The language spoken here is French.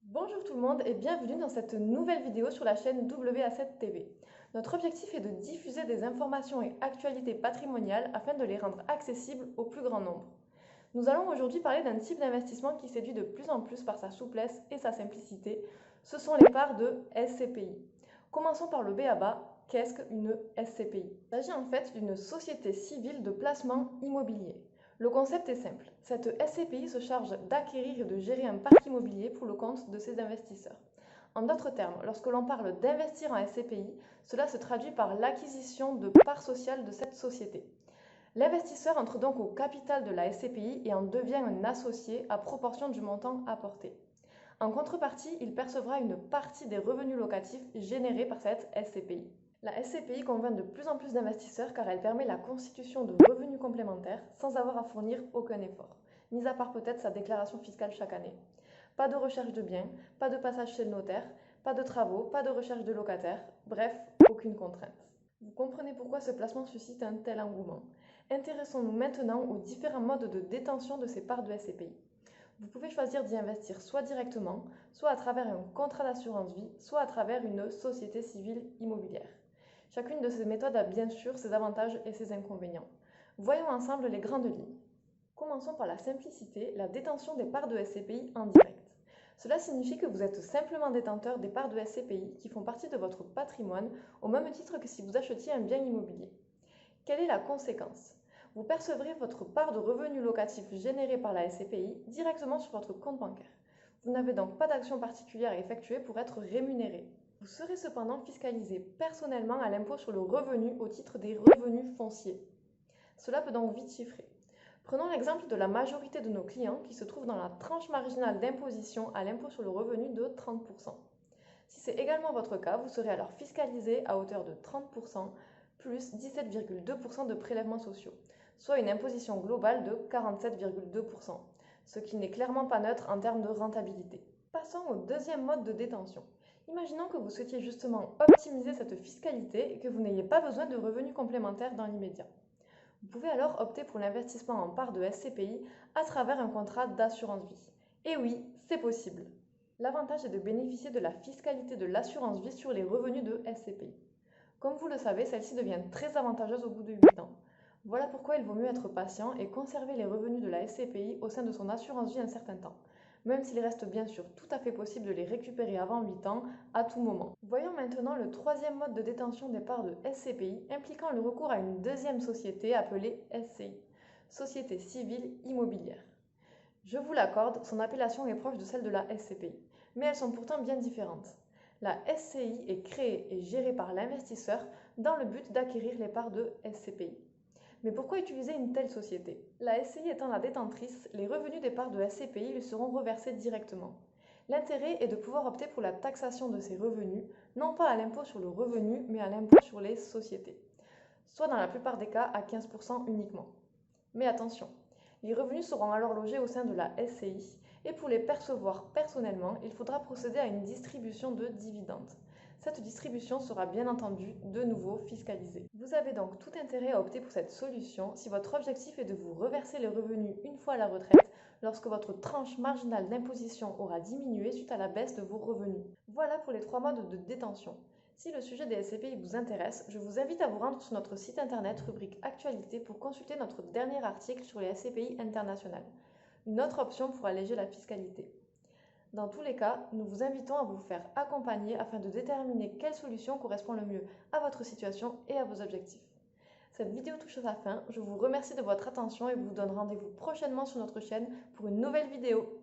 Bonjour tout le monde et bienvenue dans cette nouvelle vidéo sur la chaîne WA7 TV. Notre objectif est de diffuser des informations et actualités patrimoniales afin de les rendre accessibles au plus grand nombre. Nous allons aujourd'hui parler d'un type d'investissement qui séduit de plus en plus par sa souplesse et sa simplicité. Ce sont les parts de SCPI. Commençons par le b.a.-ba. Qu'est-ce qu'une SCPI? Il s'agit en fait d'une société civile de placement immobilier. Le concept est simple. Cette SCPI se charge d'acquérir et de gérer un parc immobilier pour le compte de ses investisseurs. En d'autres termes, lorsque l'on parle d'investir en SCPI, cela se traduit par l'acquisition de parts sociales de cette société. L'investisseur entre donc au capital de la SCPI et en devient un associé à proportion du montant apporté. En contrepartie, il percevra une partie des revenus locatifs générés par cette SCPI. La SCPI convainc de plus en plus d'investisseurs car elle permet la constitution de revenus complémentaires sans avoir à fournir aucun effort, mis à part peut-être sa déclaration fiscale chaque année. Pas de recherche de biens, pas de passage chez le notaire, pas de travaux, pas de recherche de locataires, bref, aucune contrainte. Vous comprenez pourquoi ce placement suscite un tel engouement. Intéressons-nous maintenant aux différents modes de détention de ces parts de SCPI. Vous pouvez choisir d'y investir soit directement, soit à travers un contrat d'assurance vie, soit à travers une société civile immobilière. Chacune de ces méthodes a bien sûr ses avantages et ses inconvénients. Voyons ensemble les grandes lignes. Commençons par la simplicité, la détention des parts de SCPI en direct. Cela signifie que vous êtes simplement détenteur des parts de SCPI qui font partie de votre patrimoine au même titre que si vous achetiez un bien immobilier. Quelle est la conséquence? Vous percevrez votre part de revenus locatifs générés par la SCPI directement sur votre compte bancaire. Vous n'avez donc pas d'action particulière à effectuer pour être rémunéré. Vous serez cependant fiscalisé personnellement à l'impôt sur le revenu au titre des revenus fonciers. Cela peut donc vite chiffrer. Prenons l'exemple de la majorité de nos clients qui se trouvent dans la tranche marginale d'imposition à l'impôt sur le revenu de 30%. Si c'est également votre cas, vous serez alors fiscalisé à hauteur de 30% plus 17,2% de prélèvements sociaux, soit une imposition globale de 47,2%, ce qui n'est clairement pas neutre en termes de rentabilité. Passons au deuxième mode de détention. Imaginons que vous souhaitiez justement optimiser cette fiscalité et que vous n'ayez pas besoin de revenus complémentaires dans l'immédiat. Vous pouvez alors opter pour l'investissement en parts de SCPI à travers un contrat d'assurance vie. Et oui, c'est possible. L'avantage est de bénéficier de la fiscalité de l'assurance vie sur les revenus de SCPI. Comme vous le savez, celle-ci devient très avantageuse au bout de 8 ans. Voilà pourquoi il vaut mieux être patient et conserver les revenus de la SCPI au sein de son assurance vie un certain temps, même s'il reste bien sûr tout à fait possible de les récupérer avant 8 ans, à tout moment. Voyons maintenant le troisième mode de détention des parts de SCPI impliquant le recours à une deuxième société appelée SCI, Société Civile Immobilière. Je vous l'accorde, son appellation est proche de celle de la SCPI, mais elles sont pourtant bien différentes. La SCI est créée et gérée par l'investisseur dans le but d'acquérir les parts de SCPI. Mais pourquoi utiliser une telle société? La SCI étant la détentrice, les revenus des parts de SCPI lui seront reversés directement. L'intérêt est de pouvoir opter pour la taxation de ces revenus, non pas à l'impôt sur le revenu, mais à l'impôt sur les sociétés, soit dans la plupart des cas à 15% uniquement. Mais attention, les revenus seront alors logés au sein de la SCI, et pour les percevoir personnellement, il faudra procéder à une distribution de dividendes. Cette distribution sera bien entendu de nouveau fiscalisée. Vous avez donc tout intérêt à opter pour cette solution si votre objectif est de vous reverser les revenus une fois à la retraite, lorsque votre tranche marginale d'imposition aura diminué suite à la baisse de vos revenus. Voilà pour les 3 modes de détention. Si le sujet des SCPI vous intéresse, je vous invite à vous rendre sur notre site internet rubrique Actualité pour consulter notre dernier article sur les SCPI internationales, une autre option pour alléger la fiscalité. Dans tous les cas, nous vous invitons à vous faire accompagner afin de déterminer quelle solution correspond le mieux à votre situation et à vos objectifs. Cette vidéo touche à sa fin, je vous remercie de votre attention et vous donne rendez-vous prochainement sur notre chaîne pour une nouvelle vidéo.